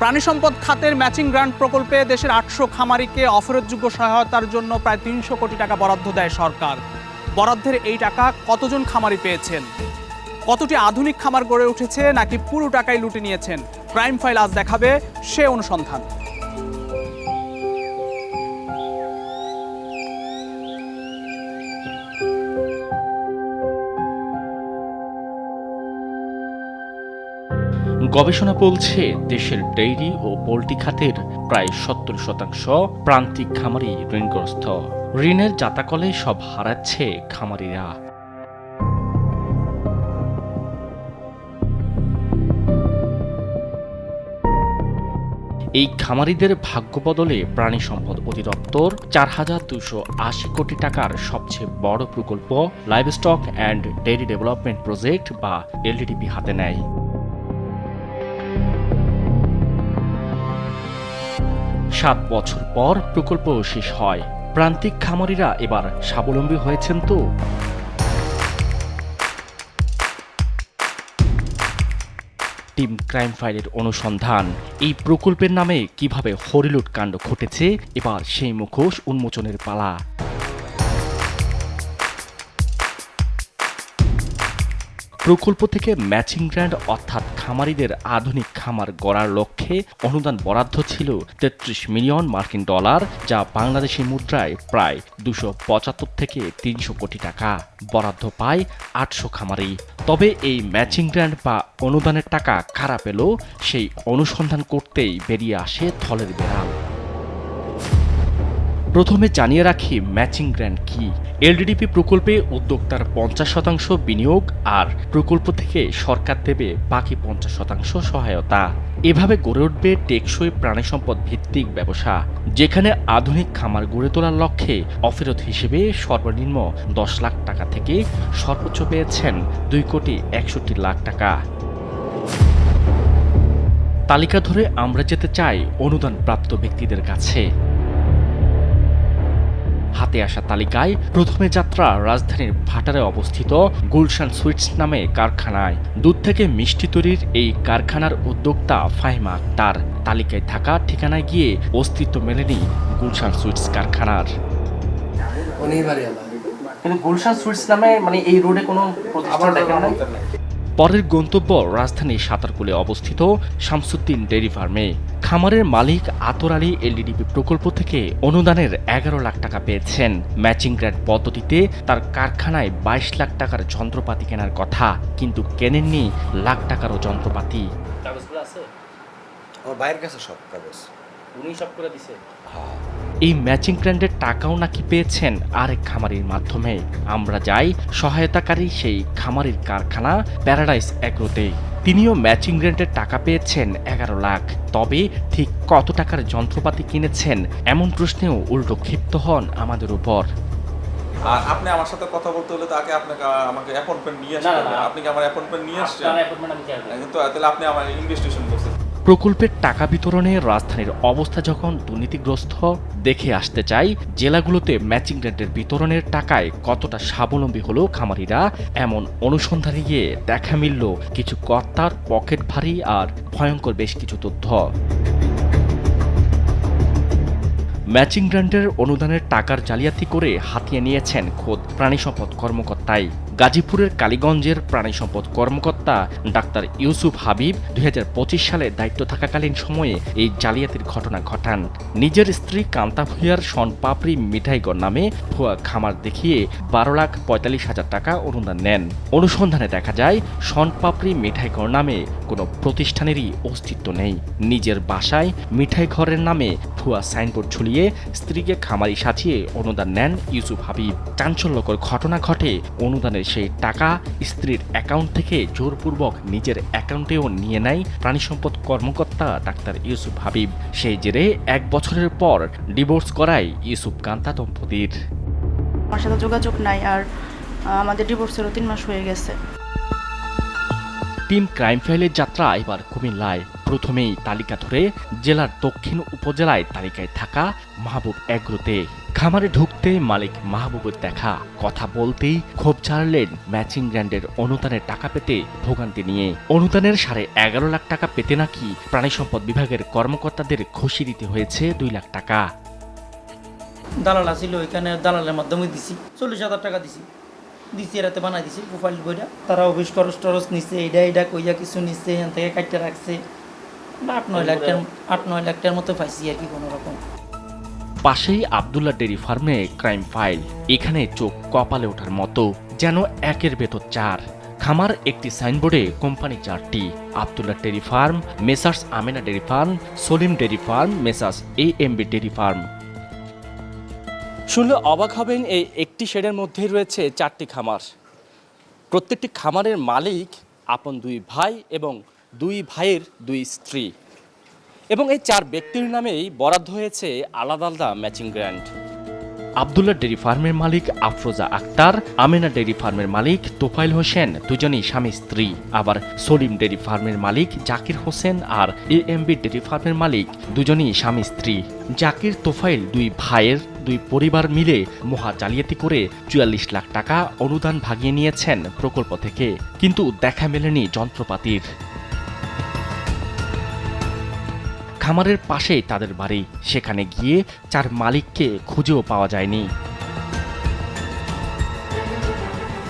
প্রাণী সম্পদ খাতের ম্যাচিং গ্রান্ট প্রকল্পে দেশের ৮০০ খামারিকে অফারযোগ্য সহায়তার জন্য প্রায় ৩০০ কোটি টাকা বরাদ্দ দেয় সরকার। বরাদ্দের এই টাকা কতজন খামারি পেয়েছেন, কতটি আধুনিক খামার গড়ে উঠেছে, নাকি পুরো টাকাই লুটে নিয়েছেন, ক্রাইম ফাইল আজ দেখাবে সে অনুসন্ধান। গবেষণা বলছে দেশের ডেইরি ও পোল্ট্রি খাতের প্রায় ৭০% প্রান্তিক খামারি ঋণগ্রস্ত। ঋণের জাতাকলে সব হারাচ্ছে খামারিরা। এই খামারিদের ভাগ্য বদলে প্রাণী সম্পদ অধিদপ্তর ৪,২৮০ কোটি টাকার সবচেয়ে বড় প্রকল্প livestock and dairy development project বা এলডিডিপি হাতে নেয়। ৭ বছর পর প্রকল্প শেষ হয়। প্রান্তিক খামারিরা এবার স্বাবলম্বী হয়েছেন তো? টিম ক্রাইম ফাইলের অনুসন্ধান, এই প্রকল্পের নামে কিভাবে হরিলুট কাণ্ড ঘটেছে, এবার সেই মুখোশ উন্মোচনের পালা। প্রকল্প থেকে ম্যাচিং গ্র্যান্ট অর্থাৎ খামারিদের আধুনিক খামার গড়ার লক্ষ্যে অনুদান বরাদ্দ ছিল ৩৩ মিলিয়ন মার্কিন ডলার, যা বাংলাদেশি মুদ্রায় প্রায় ২৭৫ থেকে ৩০০ কোটি টাকা। বরাদ্দ পায় ৮০০ খামারি। তবে এই ম্যাচিং গ্র্যান্ট বা অনুদানের টাকা কারা পেল, সেই অনুসন্ধান করতেই বেরিয়ে আসে থলের বেড়াল। প্রথমে জানিয়ে রাখি ম্যাচিং গ্র্যান্ট কি। এলডিডিপি প্রকল্পে উদ্যোক্তার ৫০% বিনিয়োগ আর প্রকল্প থেকে সরকার দেবে বাকি ৫০% সহায়তা। এভাবে গড়ে উঠবে টেকসই প্রাণী সম্পদ ভিত্তিক ব্যবসা, যেখানে আধুনিক খামার গড়ে তোলার লক্ষ্যে অফেরত হিসেবে সর্বনিম্ন ১০ লাখ টাকা থেকে সর্বোচ্চ পেয়েছেন ২,৬১,০০,০০০ টাকা। তালিকা ধরে আমরা যেতে চাই অনুদান প্রাপ্ত ব্যক্তিদের কাছে। হাতে আসা তালিকায় প্রথমে যাত্রা রাজধানীর ভাটারে অবস্থিত গুলশান সুইটস নামে কারখানায়। দুধ থেকে মিষ্টি তৈরির এই কারখানার উদ্যোক্তা ফাহিমা আক্তার। তালিকায় থাকা ঠিকানায় গিয়ে অস্তিত্ব মেলেনি গুলশান সুইটস কারখানার। কিন্তু গুলশান সুইটস নামে এই রোডে কোনো প্রতিষ্ঠান দেখা নাই। পরের গন্তব্য রাজধানীর সাতারকুলে অবস্থিত শামসুদ্দিন ডেইরি ফার্মে। খামারের মালিক আতর আলী এলডিডিপি প্রকল্প থেকে অনুদানের ১১ লাখ টাকা পেয়েছেন। ম্যাচিং গ্র্যান্ট পদ্ধতিতে তার কারখানায় ২২ লাখ টাকার যন্ত্রপাতি কেনার কথা, কিন্তু কেনেননি লাখ টাকারও যন্ত্রপাতি। কাগজগুলো আছে আমার ভাইয়ের কাছে, সব কাগজ উনি সব করে দিছে। এই ম্যাচিং গ্র্যান্টের টাকাও নাকি পেয়েছেন আরেক খামারির মাধ্যমে। আমরা যাই সহায়তাকারী সেই খামারির কারখানা প্যারাডাইস এগ্রোতে। তিনিও ম্যাচিং গ্র্যান্টের টাকা পেয়েছেন ১১ লাখ। তবে ঠিক কত টাকার যন্ত্রপাতি কিনেছেন, এমন প্রশ্নেও উল্টো ক্ষিপ্ত হন আমাদের উপর। আর আপনি আমার সাথে কথা বলতে হলে তাকে আপনাকে আমাকে অ্যাপয়েন্টমেন্ট নিয়ে আসতে হবে। আপনি কি আমার অ্যাপয়েন্টমেন্ট নিয়ে আসছেন? কিন্তু তাহলে আপনি আমার ইনভেস্টিগেশন করছেন। প্রকল্পের টাকা বিতরণে রাজধানীর অবস্থা যখন দুর্নীতিগ্রস্ত, দেখে আসতে চাই জেলাগুলোতে ম্যাচিং গ্র্যান্টের বিতরণের টাকায় কতটা স্বাবলম্বী হলো খামারিরা। এমন অনুসন্ধানে গিয়ে দেখা মিলল কিছু কর্তার পকেট ভারী আর ভয়ঙ্কর বেশ কিছু তথ্য। ম্যাচিং গ্র্যান্টের অনুদানের টাকার জালিয়াতি করে হাতিয়ে নিয়েছেন খোদ প্রাণী সম্পদ কর্মকর্তাই। গাজীপুরের কালীগঞ্জের প্রাণী সম্পদ কর্মকর্তা ডাক্তার ইউসুফ হাবিব ২০২৫ সালে দায়িত্ব থাকাকালীন সময়ে এই জালিয়াতির ঘটনা ঘটান। নিজের স্ত্রী কান্তা ভূঁইয়ার শনপাপড়ি মিঠাইগড় নামে ভুয়া খামার দেখিয়ে ১২,৪৫,০০০ টাকা অনুদান নেন। অনুসন্ধানে দেখা যায় শনপাপড়ি মিঠাইগড় নামে কোনো প্রতিষ্ঠানেরই অস্তিত্ব নেই। নিজের বাসায় মিঠাইঘরের নামে ভুয়া সাইনবোর্ড ঝুলিয়ে স্ত্রীকে খামারি সাজিয়ে অনুদান নেন ইউসুফ হাবিব। চাঞ্চল্যকর ঘটনা ঘটে, অনুদানের সেই টাকা স্ত্রীর অ্যাকাউন্ট থেকে জোরপূর্বক নিজের অ্যাকাউন্টেও নিয়ে নেয় প্রাণী সম্পদ কর্মকর্তা ডাক্তার ইউসুফ হাবিব। সেই জেরে ১ বছরের পর ডিভোর্স করায় ইউসুফ কান্তা দম্পতির। আমার সাথে যোগাযোগ নাই, আর আমাদের ডিভোর্সেরও ৩ মাস হয়ে গেছে। টিম ক্রাইম ফাইলের যাত্রা এবার কুমিল্লায়। প্রথমেই তালিকা ধরে জেলার দক্ষিণ উপজেলায় তালিকায় থাকা মাহবুব এগ্রোতে। খামারে ঢুকতে মালিক মাহবুবের দেখা কথা বলতেই ক্ষোভ ঝাড়লেন ম্যাচিং গ্র্যান্ডের অনুদানের টাকা পেতে ভোগান্তি নিয়ে। অনুদানের 11.5 লাখ টাকা পেতে নাকি প্রাণী সম্পদ বিভাগের কর্মকর্তাদের ঘুষি দিতে হয়েছে 2 লাখ টাকা। দালাল আসিল, ওইখানে দালালের মাধ্যমে দিছি 40,000 টাকা দিছি এরাতে বানাই দিছি প্রোফাইল বইটা। তারা অফিস খরচ নিচ্ছে, এইটা কইয়া কিছু নিচ্ছে, এখান থেকে কাটতে রাখছে। 8-9 লাখ টাকার মতো পাইছি আর কি কোনো রকম। পাশেই আব্দুল্লাহ ডেরি ফার্মে ক্রাইম ফাইল। এখানে চোখ কপালে ওঠার মতো, যেন একের ভেতর 4। খামার একটি সাইনবোর্ডে কোম্পানি 4টি: Abdullah dairy farm, messrs Amena dairy farm, Salim dairy farm, messrs AMB dairy farm. শুনলে অবাক হবেন, এই একটি শেডের মধ্যেই রয়েছে 4টি খামার। প্রত্যেকটি খামারের মালিক আপন 2 ভাই এবং 2 ভাইয়ের 2 স্ত্রী, এবং এই 4 ব্যক্তির নামেই বরাদ্দ হয়েছে আলাদা আলাদা ম্যাচিং গ্র্যান্ড। আব্দুল্লাহ ডেরি ফার্মের মালিক আফরোজা আক্তার, আমেনা ডেরি ফার্মের মালিক তোফাইল হোসেন, দুজনই স্বামী স্ত্রী। আবার সলিম ডেরি ফার্মের মালিক জাকির হোসেন আর AMB ডেরি ফার্মের মালিক দুজনই স্বামী স্ত্রী। জাকির তোফাইল 2 ভাইয়ের 2 পরিবার মিলে মহা জালিয়াতি করে 44 লাখ টাকা অনুদান ভাগিয়ে নিয়েছেন প্রকল্প থেকে, কিন্তু দেখা মেলেনি যন্ত্রপাতির। খামারের পাশেই তাদের বাড়ি, সেখানে গিয়ে 4 মালিককে খুঁজেও পাওয়া যায়নি।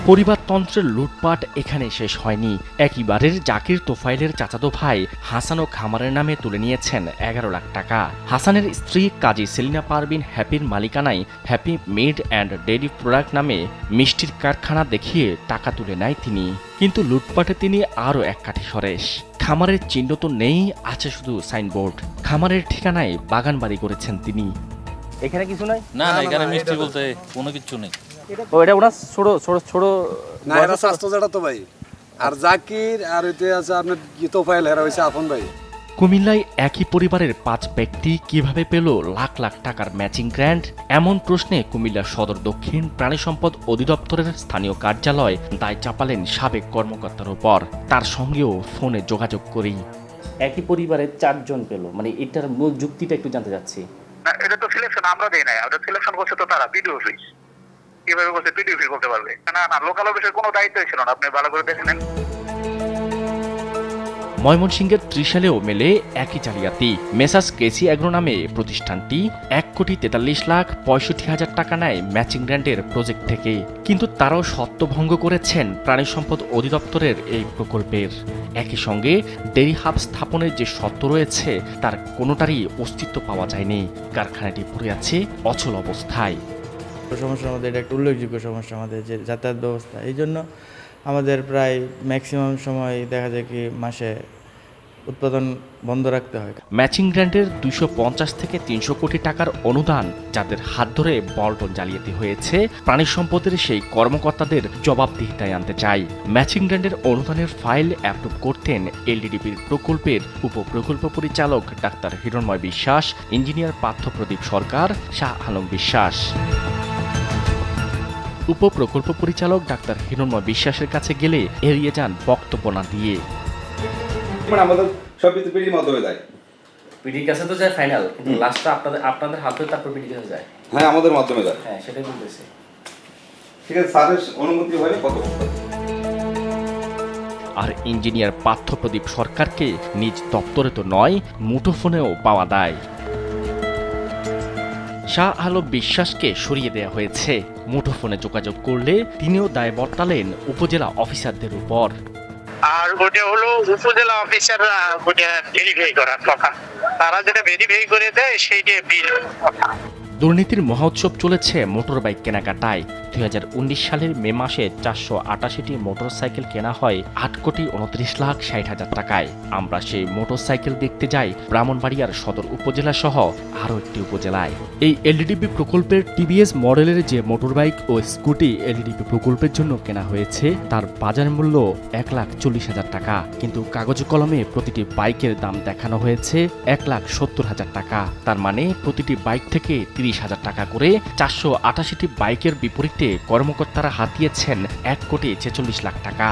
পরিবারতন্ত্রের লুটপাট এখানে শেষ হয়নি। একই বাড়ির জাকির তোফাইলের চাচাতো ভাই হাসানও খামারের নামে তুলে নিয়েছেন 11 লাখ টাকা। হাসানের স্ত্রী কাজী সেলিনা পারভিন হ্যাপির মালিকানায় happy meat and dairy product নামে মিষ্টির কারখানা দেখিয়ে টাকা তুলে নেয় তিনি। কিন্তু লুটপাটে তিনি আরও এক কাঠি সরেস। খামারের চিহ্ন তো নেই, আছে শুধু সাইনবোর্ড। খামারের ঠিকানায় বাগান বাড়ি করেছেন তিনি। এখানে কিছু নাই? না, এখানে মিষ্টি বলতে কোনো কিছু নেই। ও এটা ওনার ছোট ছোট ছোট না, এটা স্বাস্থ্য যেটা তো ভাই, আর জাকির আর এতে আছে আপনার তোফাইল, এরা হয়েছে আপন ভাই। কুমিল্লায় একই পরিবারের 5 ব্যক্তি কিভাবে পেল লাখ লাখ টাকার ম্যাচিং গ্র্যান্ট? এমন প্রশ্নে কুমিল্লা সদর দক্ষিণ প্রাণী সম্পদ অধিদপ্তরের স্থানীয় কার্যালয় দায় চাপালেন সাবেক কর্মকর্তার উপর। তার সঙ্গেও ফোনে যোগাযোগ করি। একই পরিবারের 4 জন পেল, মানে এটার মূল যুক্তিটা একটু জানতে চাচ্ছি। না, এটা তো সিলেকশন আমরা দেই নাই, ওটা সিলেকশন করছে তো তারা পিডি অফিস। কিভাবে করছে পিডি অফিস করতে পারবে? না, লোকাল অফিসের কোনো দায়িত্বই ছিল না, আপনি ভালো করে দেখে নেন। ময়মনসিংহের ত্রিশালেও মেলে একই জালিয়াতি। মেসার্স কেসি অ্যাগ্রো নামে প্রতিষ্ঠানটি 1,43,65,000 টাকা নেয় ম্যাচিং গ্র্যান্ডের প্রজেক্ট থেকে, কিন্তু তারাও সত্যভঙ্গ করেছেন প্রাণী সম্পদ অধিদপ্তরের এই প্রকল্পের। একই সঙ্গে ডেইরি হাব স্থাপনের যে শর্ত রয়েছে তার কোনোটারই অস্তিত্ব পাওয়া যায়নি। কারখানাটি পড়ে আছে অচল অবস্থায়। সমস্যার মধ্যে এটা একটা উল্লেখযোগ্য সমস্যা আমাদের যে যাতায়াত ব্যবস্থা। এই জন্য আমাদের প্রায় ম্যাক্সিমাম সময় দেখা যায় কি মাসে উৎপাদন বন্ধ রাখতে হয়। ম্যাচিং গ্র্যান্ডের 250 থেকে 300 কোটি টাকার অনুদান যাদের হাত ধরে বলটন জালিয়াতি হয়েছে, প্রাণী সম্পদের সেই কর্মকর্তাদের জবাবদিহিতায় আনতে চাই। ম্যাচিং গ্র্যান্ডের অনুদানের ফাইল অ্যাপ্রুভ করতেন LDDPর প্রকল্পের উপপ্রকল্প পরিচালক ডাক্তার হিরণময় বিশ্বাস, ইঞ্জিনিয়ার পার্থপ্রদীপ সরকার, শাহ আলম বিশ্বাস। উপপ্রকল্প পরিচালক ডাক্তার হিরণময় বিশ্বাসের কাছে গেলে এড়িয়ে যান বক্তব্য না দিয়ে। আমাদের সবকিছু পিডির মাধ্যমে যায়। পিডির কাছে তো যায় ফাইনাল, কিন্তু লাস্টটা আপনাদের হাতে তারপর পিডির কাছে যায়। হ্যাঁ, আমাদের মাধ্যমে যায়। হ্যাঁ, সেটাই বলতেছে। ঠিক আছে, স্যারের অনুমতি হয়নি কত। আর ইঞ্জিনিয়ার পার্থপ্রদীপ সরকারকে নিজ দপ্তরে তো নয়, মুঠোফোনেও পাওয়া যায়। শাহ আলম বিশ্বাসকে সরিয়ে দেওয়া হয়েছে। মুঠোফোনে যোগাযোগ করলে তিনিও দায় বর্তালেন উপজেলা অফিসারদের উপর। আর ওটা হলো উপজেলা অফিসাররা ওটা ভেরিফাই করার কথা, তারা যেটা ভেরিফাই করে দেয় সেইটা বিল কথা। দুর্নীতির মহোৎসব চলেছে মোটর বাইক কেনাকাটায়। 2019 সালের মে মাসে 488টি মোটরসাইকেল কেনা হয় 8,29,60,000 টাকায়। আমরা সেই মোটরসাইকেল দেখতে যাই ব্রাহ্মণবাড়িয়ার সদর উপজেলা সহ আরও একটি উপজেলায়। এই LDDP প্রকল্পের TVS মডেলের যে মোটরবাইক ও স্কুটি LDDP প্রকল্পের জন্য কেনা হয়েছে তার বাজার মূল্য 1,40,000 টাকা, কিন্তু কাগজ কলমে প্রতিটি বাইকের দাম দেখানো হয়েছে 1,70,000 টাকা। তার মানে প্রতিটি বাইক থেকে 30,000 টাকা করে 488টি বাইকের বিপরীতে কর্মকর্তারা হাতিয়েছেন 1,46,00,000 টাকা।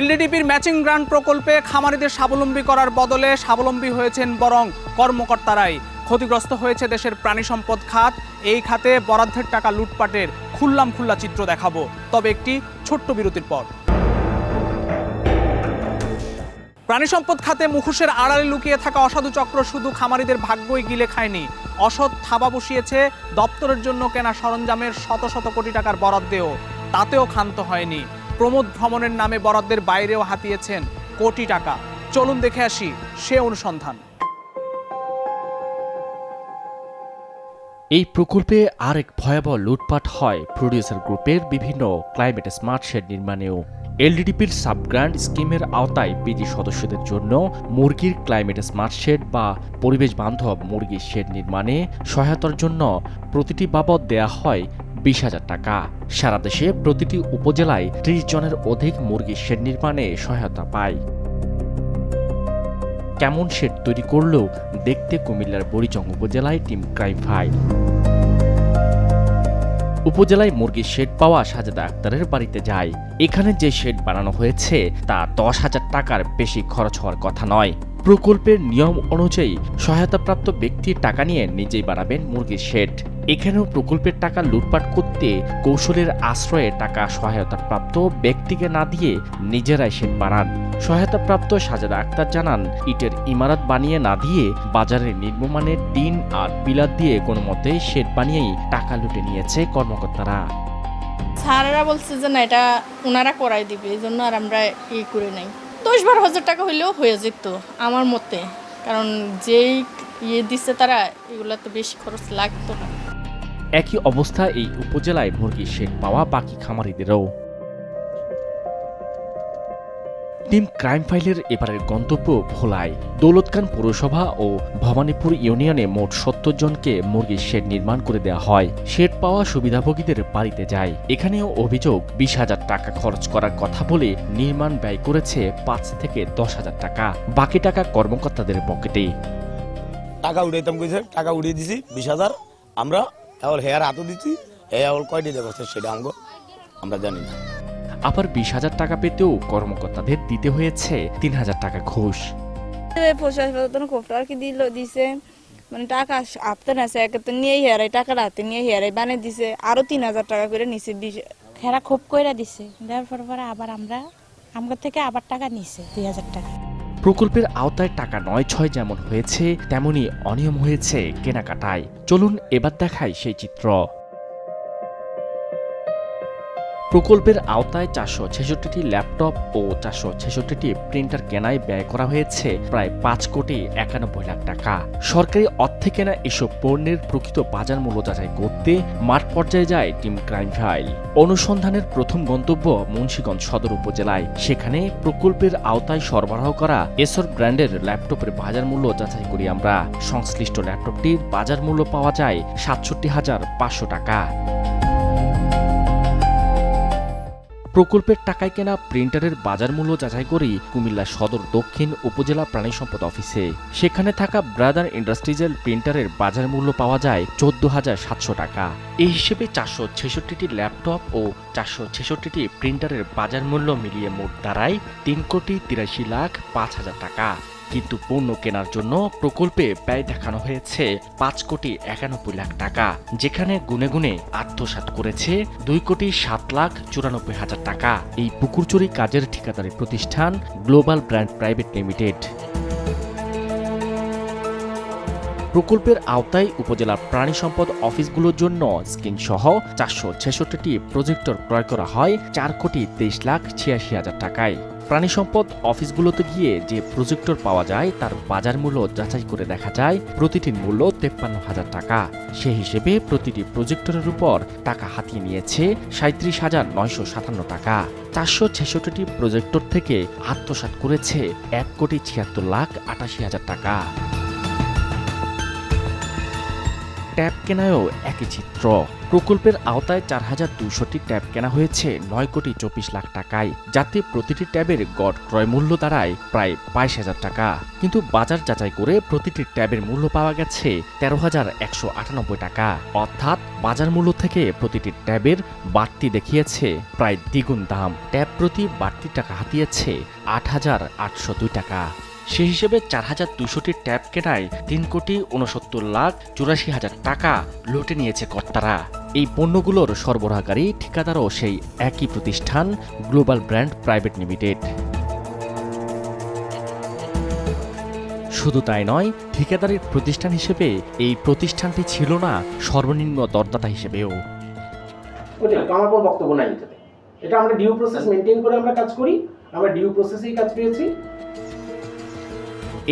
LDDPর ম্যাচিং গ্রান্ট প্রকল্পে খামারিদের স্বাবলম্বী করার বদলে স্বাবলম্বী হয়েছেন বরং কর্মকর্তারাই। ক্ষতিগ্রস্ত হয়েছে দেশের প্রাণী সম্পদ খাত। এই খাতে বরাদ্দের টাকা লুটপাটের খুল্লা চিত্র দেখাবো, তবে একটি ছোট্ট বিরতির পর। প্রাণী সম্পদ খাতে মুখোশের আড়ালে লুকিয়ে থাকা অসাধু চক্র শুধু খামারিদের ভাগ্যই গিলে খায়নি, অসৎ থাবা বসিয়েছে দপ্তরের জন্য কেনা সরঞ্জামের শত শত কোটি টাকার বরাদ্দেও। তাতেও ক্ষান্ত হয়নি, প্রমোদ ভ্রমণের নামে বরাদ্দের বাইরেও হাতিয়েছেন কোটি টাকা। চলুন দেখে আসি সে অনুসন্ধান। এই প্রকল্পে আরেক ভয়াবহ লুটপাট হয় প্রোডিউসার গ্রুপের বিভিন্ন ক্লাইমেট স্মার্ট শেড নির্মাণেও। এলডিডিপির সাবগ্রান্ট স্কিমের আওতায় পিজি সদস্যদের জন্য মুরগির ক্লাইমেট স্মার্ট শেড বা পরিবেশ বান্ধব মুরগির শেড নির্মাণে সহায়তার জন্য প্রতিটি বাবদ দেয়া হয় 20,000 টাকা। সারা দেশে প্রতিটি উপজেলায় 30 জনের অধিক মুরগির শেড নির্মাণে সহায়তা পায়। কেমন শেড তৈরি করলেও দেখতে কুমিল্লার বুড়িচং উপজেলায় টিম ক্রাইম ফাইল। উপজেলায় মুরগির শেড পাওয়া সাজেদা আক্তারের বাড়িতে যায়। এখানে যে শেড বানানো হয়েছে তা 10,000 টাকার বেশি খরচ হওয়ার কথা নয়। প্রকল্পের নিয়ম অনুযায়ী সহায়তাপ্রাপ্ত ব্যক্তি টাকা নিয়ে নিজেই বানাবেন মুরগির শেড। এখানেও প্রকল্পের টাকা লুটপাট করতে কৌশলের আশ্রয়ে টাকা সহায়তাপ্রাপ্ত ব্যক্তিকে না দিয়ে নিজেরাই শেড বানান। সহায়তাপ্রাপ্ত সাজেদা আক্তার জানান, ইটের ইমারত বানিয়ে না দিয়ে বাজারে নিম্নমানের টিন আর পিলার দিয়ে কোনো মতে শেড বানিয়েই টাকা লুটে নিয়েছে কর্মকর্তারা। স্যারেরা বলছে যে না, এটা ওনারা করাই দিবে, এই জন্য আর আমরা করে নাই। 10-12 হাজার টাকা হইলেও হয়ে যেত আমার মতে, কারণ যেই দিচ্ছে তারা, এগুলো তো বেশি খরচ লাগতো না। একই অবস্থা এই উপজেলায় মুরগির শেড পাওয়া বাকি খামারিদেরও। টিম ক্রাইম ফাইলের এবারের গন্তব্য ভোলায়। দৌলতখান পৌরসভা ও ভবানীপুর ইউনিয়নে মোট 70 জনকে মুরগির শেড নির্মাণ করে দেওয়া হয়। শেড পাওয়া সুবিধাভোগীদের বাড়িতে যায়। এখানেও অভিযোগ 20,000 টাকা খরচ করার কথা বলে নির্মাণ ব্যয় করেছে 5 থেকে 10,000 টাকা। বাকি টাকা কর্মকর্তাদের পকেটে। টাকা উড়াইতাম কইছে, টাকা উড়িয়ে দিছি 20,000। আমরা এখন হেয়ার হাতও দিচ্ছি, এখন কয়টি দেখছে সেটা আমরা জানি না। আবার 20,000 টাকা পেতেও কর্মকর্তাদের দিতে হয়েছে 3,000 টাকা ঘুষ। দিছে মানে টাকা আপতে না নিয়ে হেরাই, টাকাটা হাতে নিয়ে হেরাই বানিয়ে দিছে, আরো 3,000 টাকা করে নিছে। হেরা খুব কইরা দিছে, দেওয়ার পরে আবার আমার থেকে আবার টাকা নিছে 2,000 টাকা। প্রকল্পের আওতায় টাকা 9-6 যেমন হয়েছে, তেমনি অনিয়ম হয়েছে কেনাকাটায়। চলুন এবার দেখাই সেই চিত্র। প্রকল্পের আওতায় 466টি ল্যাপটপ ও 466টি প্রিন্টার কেনায় ব্যয় করা হয়েছে প্রায় 5,91,00,000 টাকা। সরকারি অর্থে কেনা এসব পণ্যের প্রকৃত বাজার মূল্য যাচাই করতে মাঠ পর্যায়ে যায় টিম ক্রাইম ফাইল। অনুসন্ধানের প্রথম গন্তব্য মুন্সিগঞ্জ সদর উপজেলায়। সেখানে প্রকল্পের আওতায় সরবরাহ করা এসর ব্র্যান্ডের ল্যাপটপের বাজার মূল্য যাচাই করি আমরা। সংশ্লিষ্ট ল্যাপটপটির বাজার মূল্য পাওয়া যায় 67,500 টাকা। প্রকল্পের টাকায় কেনা প্রিন্টারের বাজার মূল্য যাচাই করি কুমিল্লা সদর দক্ষিণ উপজেলা প্রাণী সম্পদ অফিসে। সেখানে থাকা ব্রাদার ইন্ডাস্ট্রিজের প্রিন্টারের বাজার মূল্য পাওয়া যায় 14,700 টাকা। এই হিসেবে 466টি ল্যাপটপ ও 466টি প্রিন্টারের বাজার মূল্য মিলিয়ে মোট দাঁড়ায় 3,83,05,000 টাকা। কিন্তু পণ্য কেনার জন্য প্রকল্পে ব্যয় দেখানো হয়েছে 5,91,00,000 টাকা, যেখানে গুনে গুনে আত্মসাৎ করেছে 2,07,94,000 টাকা এই পুকুরচুরি কাজের ঠিকাদারি প্রতিষ্ঠান গ্লোবাল ব্র্যান্ড প্রাইভেট লিমিটেড। প্রকল্পের আওতায় উপজেলার প্রাণী সম্পদ অফিসগুলোর জন্য স্ক্রিন সহ 466টি প্রজেক্টর ক্রয় করা হয় 4,23,86,000 টাকায়। প্রাণী সম্পদ অফিসগুলোতে গিয়ে যে প্রজেক্টর পাওয়া যায় তার বাজার মূল্য যাচাই করে দেখা যায় প্রতিটির মূল্য 53,000 টাকা। সে হিসেবে প্রতিটি প্রজেক্টরের উপর টাকা হাতিয়ে নিয়েছে 37,957 টাকা। 466টি প্রজেক্টর থেকে আত্মসাৎ করেছে 1,76,88,000 টাকা। ট্যাব কেনায়ও একই চিত্র। প্রকল্পের আওতায় 4,200টি ট্যাব কেনা হয়েছে 9,24,00,000 টাকায়, যাতে প্রতিটি ট্যাবের গড় ক্রয় মূল্য দাঁড়ায় প্রায় 22,000 টাকা। কিন্তু বাজার যাচাই করে প্রতিটি ট্যাবের মূল্য পাওয়া গেছে 13,198 টাকা। অর্থাৎ বাজার মূল্য থেকে প্রতিটি ট্যাবের বাড়তি দেখিয়েছে প্রায় দ্বিগুণ দাম। ট্যাব প্রতি বাড়তি টাকা হাতিয়েছে 8,802 টাকা। সেই হিসেবে 4,200টি ট্যাব কেনায় 3,69,84,00,000 টাকা লুটে নিয়েছে কর্তারা। এই পণ্যগুলোর সরবরাহকারী ঠিকাদারও সেই একই প্রতিষ্ঠান গ্লোবাল ব্র্যান্ড প্রাইভেট লিমিটেড। শুধু তাই নয়, ঠিকাদারির প্রতিষ্ঠান হিসেবে এই প্রতিষ্ঠানটি ছিল না সর্বনিম্ন দরদাতা হিসেবেও। আমার কোনো বক্তব্য নাই, এটা আমরা ডিউ প্রসেস মেনটেন করে আমরা কাজ করি, আমরা ডিউ প্রসেসেই কাজ পেয়েছি।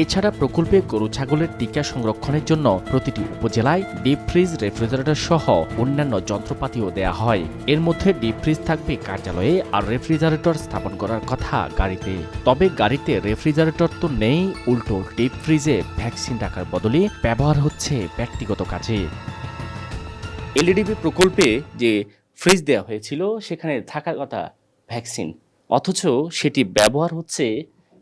এছাড়া প্রকল্পে গরু ছাগলের টিকা সংরক্ষণের জন্য প্রতিটি উপজেলায় ডিপ ফ্রিজ, রেফ্রিজারেটর সহ অন্যান্য যন্ত্রপাতিও দেয়া হয়। এর মধ্যে ডিপ ফ্রিজ থাকবে কার্যালয়ে, আর রেফ্রিজারেটর স্থাপন করার কথা গাড়িতে। তবে গাড়িতে রেফ্রিজারেটর তো নেই, উল্টো ডিপ ফ্রিজে ভ্যাকসিন রাখার বদলে ব্যবহার হচ্ছে ব্যক্তিগত কাজে। এলইডিবি প্রকল্পে যে ফ্রিজ দেওয়া হয়েছিল সেখানে থাকার কথা ভ্যাকসিন, অথচ সেটি ব্যবহার হচ্ছে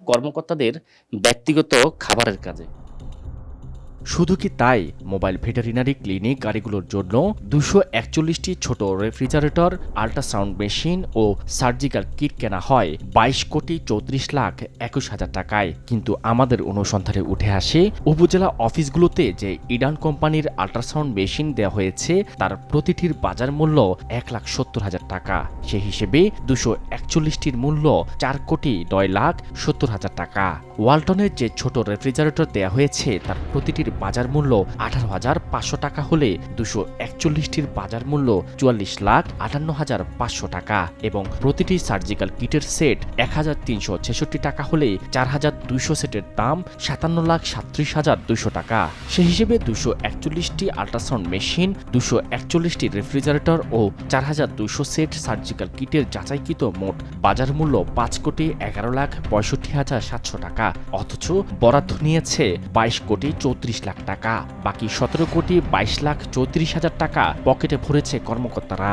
কর্মকর্তাদের ব্যক্তিগত খাবারের কাজে। শুধু কি তাই, মোবাইল ভেটেরিনারি ক্লিনিক গাড়িগুলোর জন্য 241টি ছোট রেফ্রিজারেটর, আল্ট্রাসাউন্ড মেশিন ও সার্জিক্যাল কিট কেনা হয় 22,34,21,000 টাকায়। কিন্তু আমাদের অনুসন্ধানে উঠে আসে উপজেলা অফিসগুলোতে যে ইডান কোম্পানির আল্ট্রাসাউন্ড মেশিন দেওয়া হয়েছে তার প্রতিটির বাজার মূল্য 1,70,000 টাকা। সে হিসেবে 241টির মূল্য 4,09,70,000 টাকা। ওয়ালটনের যে ছোট রেফ্রিজারেটর দেওয়া হয়েছে তার প্রতিটির বাজার মূল্য 18,500 টাকা হলে 241টির বাজার মূল্য 44,58,500 টাকা এবং প্রতিটি সার্জিক্যাল কিটের সেট 1,366 টাকা হলে 4,200 সেটের দাম 57,37,200 টাকা। সেই হিসেবে 241টি আল্ট্রাসাউন্ড মেশিন, 241টি রেফ্রিজারেটর ও 4,200 সেট সার্জিক্যাল কিটের যাচাইকৃত মোট বাজার মূল্য 5,11,65,700 টাকা। অথচ বরাদ্দ নিয়েছে 22,34,00,000 টাকা। বাকি 17,22,34,000 টাকা পকেটে ভরেছে কর্মকর্তারা।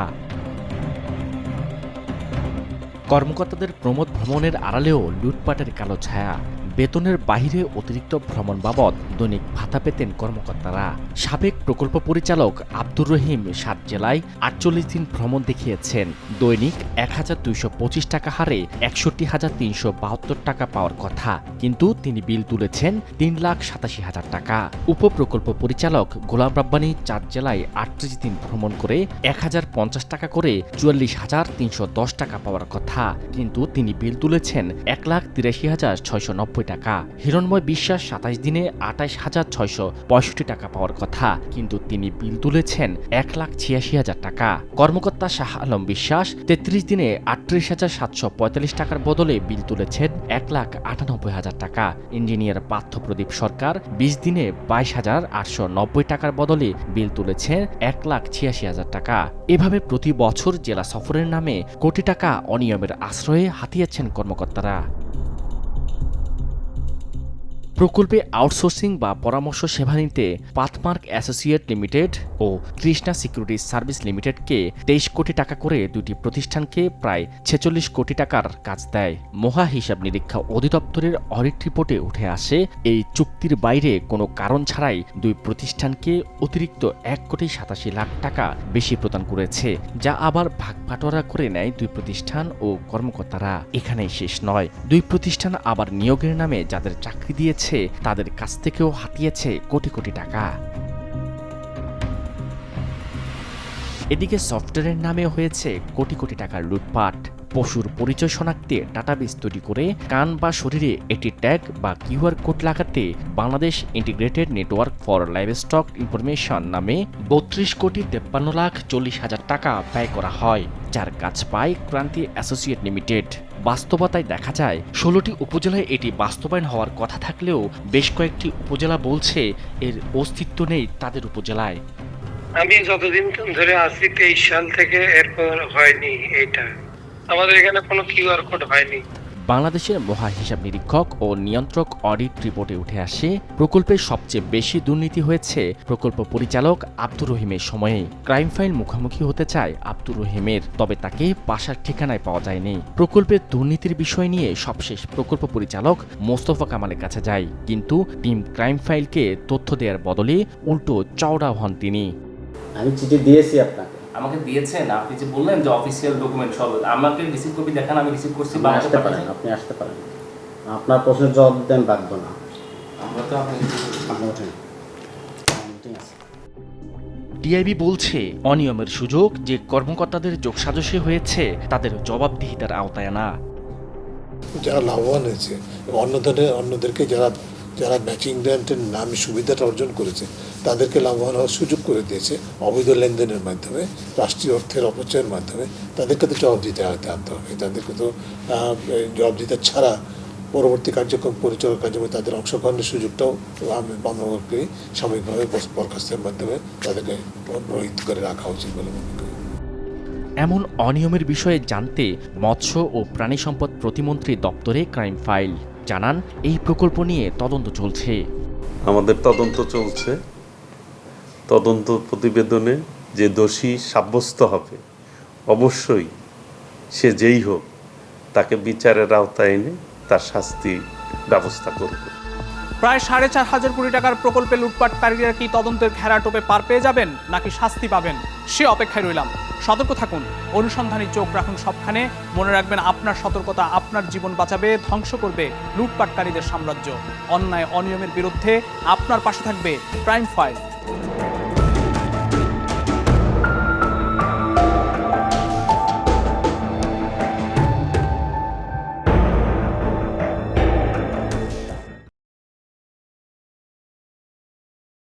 কর্মকর্তাদের প্রমোদ ভ্রমণের আড়ালেও লুটপাটের কালো ছায়া। বেতনের বাইরে অতিরিক্ত ভ্রমণ বাবদ দৈনিক ভাতা পেতেন কর্মকর্তারা। সাবেক প্রকল্প পরিচালক আব্দুর রহিম 7 জেলায় 48 দিন ভ্রমণ দেখিয়েছেন। দৈনিক 1,225 টাকা হারে 61,372 টাকা পাওয়ার কথা, কিন্তু তিনি বিল তুলেছেন 3,87,000 টাকা। উপপ্রকল্প পরিচালক গোলাম রাব্বানী 4 জেলায় 38 দিন ভ্রমণ করে 1,050 টাকা করে 44,310 টাকা পাওয়ার কথা, কিন্তু তিনি বিল তুলেছেন 1,83,690 টাকা। হিরণময় বিশ্বাস 27 দিনে 28,665 টাকা পাওয়ার কথা, কিন্তু তিনি বিল তুলেছেন 1,86,000 টাকা। কর্মকর্তা শাহ আলম বিশ্বাস 33 দিনে 38,745 টাকার বদলে বিল তুলেছেন 1,98,000 টাকা। ইঞ্জিনিয়ার পার্থ প্রদীপ সরকার 20 দিনে 22,890 টাকার বদলে বিল তুলেছেন 1,86,000 টাকা। এভাবে প্রতি বছর জেলা সফরের নামে কোটি টাকা অনিয়মের আশ্রয়ে হাতিয়েছেন কর্মকর্তারা। প্রকল্পে আউটসোর্সিং বা পরামর্শ সেবা নিতে পাথমার্ক অ্যাসোসিয়েট লিমিটেড ও কৃষ্ণা সিকিউরিটি সার্ভিস লিমিটেডকে 23 কোটি টাকা করে দুটি প্রতিষ্ঠানকে প্রায় 46 কোটি টাকার কাজ দেয়। মহা হিসাব নিরীক্ষা অধিদপ্তরের অডিট রিপোর্টে উঠে আসে এই চুক্তির বাইরে কোনো কারণ ছাড়াই দুই প্রতিষ্ঠানকে অতিরিক্ত 1,87,00,000 টাকা বেশি প্রদান করেছে, যা আবার ভাগবাটোয়ারা করে নেয় দুই প্রতিষ্ঠান ও কর্মকর্তারা। এখানেই শেষ নয়, দুই প্রতিষ্ঠান আবার নিয়োগের নামে যাদের চাকরি দিয়েছে তাদের কাছ থেকেও হাতিয়েছে কোটি কোটি টাকা। এদিকে সফটওয়্যারের নামে হয়েছে কোটি কোটি টাকার লুটপাট। পশুর পরিচয় শনাক্তে ডাটাবেস তৈরি করে কান বা শরীরে একটি ট্যাগ বা কিউআর কোড লাগাতে Bangladesh integrated network for livestock information নামে 32,53,40,000 টাকা ব্যয় করা হয়, যার কাজ পায় ক্রান্তি অ্যাসোসিয়েট লিমিটেড। বাস্তবতায় দেখা যায় 16টি উপজেলায় এটি বাস্তবায়ন হওয়ার কথা থাকলেও বেশ কয়েকটি উপজেলা বলছে এর অস্তিত্ব নেই তাদের উপজেলায়। আমি যতদিন ধরে আছি 23 সাল থেকে, এরপর হয়নি। এটা আমাদের এখানে কোনো কিউআর কোড হয়নি। বাংলাদেশের মহা হিসাব নিরীক্ষক ও নিয়ন্ত্রক অডিট রিপোর্টে উঠে আসে প্রকল্পের সবচেয়ে বেশি দুর্নীতি হয়েছে প্রকল্প পরিচালক আব্দুর রহিমের সময়ে। ক্রাইম ফাইল মুখোমুখি হতে চায় আব্দুর রহিমের, তবে তাকে বাসার ঠিকানায় পাওয়া যায়নি। প্রকল্পের দুর্নীতির বিষয় নিয়ে সবশেষ প্রকল্প পরিচালক মোস্তফা কামালের কাছে যায়, কিন্তু টিম ক্রাইম ফাইলকে তথ্য দেওয়ার বদলে উল্টো চওড়া হন তিনি। আমি চিঠি দিয়েছি আপনাকে। আমাকে দিয়েছেন, আপনি যে বললেন যে অফিসিয়াল ডকুমেন্ট সব, আমাকে রিসিভ কপি দেখান, আমি রিসিভ করছি। আপনি আসতে পারেন। আপনার প্রশ্নের জবাব দিতে আমি বাধ্য না। আপনি ওঠেন। টিআইবি বলছে অনিয়মের সুযোগ যে কর্মকর্তাদের যোগসাজশে হয়েছে তাদের জবাবদিহিতার আওতায় না। যারা লাভবান হয়েছে অন্যদেরকে যারা ম্যাচিং গ্রান্টের নামে সুবিধাটা অর্জন করেছে তাদেরকে লাভবান হওয়ার সুযোগ করে দিয়েছে অবৈধ লেনদেনের মাধ্যমে, রাষ্ট্রীয় অর্থের অপচয়ের মাধ্যমে। তাদেরকে তো জবাব দিতে আনতে হবে। তাদেরকে তো জবাব দিতে ছাড়া পরবর্তী কার্যক্রম পরিচালনা কার্যক্রমে তাদের অংশগ্রহণের সুযোগটাও আমরা মনে করি সাময়িকভাবে বরখাস্তের মাধ্যমে তাদেরকে রহিত করে রাখা উচিত বলে মনে করি। এমন অনিয়মের বিষয়ে জানতে মৎস্য ও প্রাণী সম্পদ প্রতিমন্ত্রী দপ্তরে ক্রাইম ফাইল জানান এই প্রকল্প নিয়ে তদন্ত চলছে। আমাদের তদন্ত চলছে। তদন্ত প্রতিবেদনে যে দোষী সাব্যস্ত হবে অবশ্যই সে যেই হোক তাকে বিচারের আওতায় এনে তার শাস্তি ব্যবস্থা করবে। প্রায় 4,500 কোটি টাকার প্রকল্পে লুটপাটকারীরা কি তদন্তের ঘেরাটোপে পার পেয়ে যাবেন নাকি শাস্তি পাবেন সে অপেক্ষায় রইলাম। সতর্ক থাকুন, অনুসন্ধানী চোখ রাখুন সবখানে। মনে রাখবেন, আপনার সতর্কতা আপনার জীবন বাঁচাবে, ধ্বংস করবে লুটপাটকারীদের সাম্রাজ্য। অন্যায় অনিয়মের বিরুদ্ধে আপনার পাশে থাকবে ক্রাইম ফাইল।